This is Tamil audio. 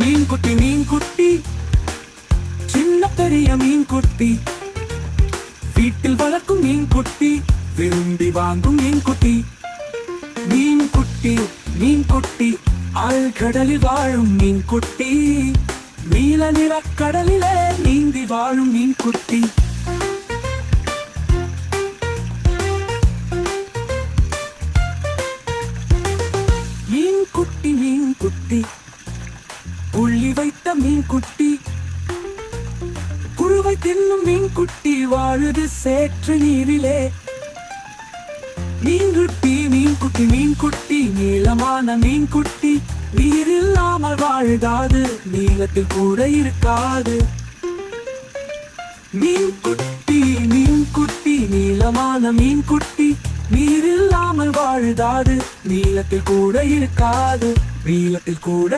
மீன் குட்டி சின்ன பெரிய மீன் குட்டி, வீட்டில் வளர்க்கும் மீன் குட்டி, விரும்பி வாங்கும் மீன் குட்டி. மீன் குட்டி ஆழ்கடலில் வாழும் மீன் குட்டி, நீல நிற கடலிலே நீந்தி வாழும் மீன் குட்டி. மீன் குட்டி புள்ளி வைத்த மீன் குட்டி, புழுவை தின்னும் மீன் குட்டி, வாழுது சேற்று நீரிலே. மீன் குட்டி நீளமான மீன் குட்டி, நீரில்லாமல் வாழுதாது, நீளத்தில் கூட இருக்காது. மீன் குட்டி நீளமான மீன் குட்டி, நீரில்லாமல் வாழுதாது, நீளத்தில் கூட இருக்காது, நீளத்தில் கூட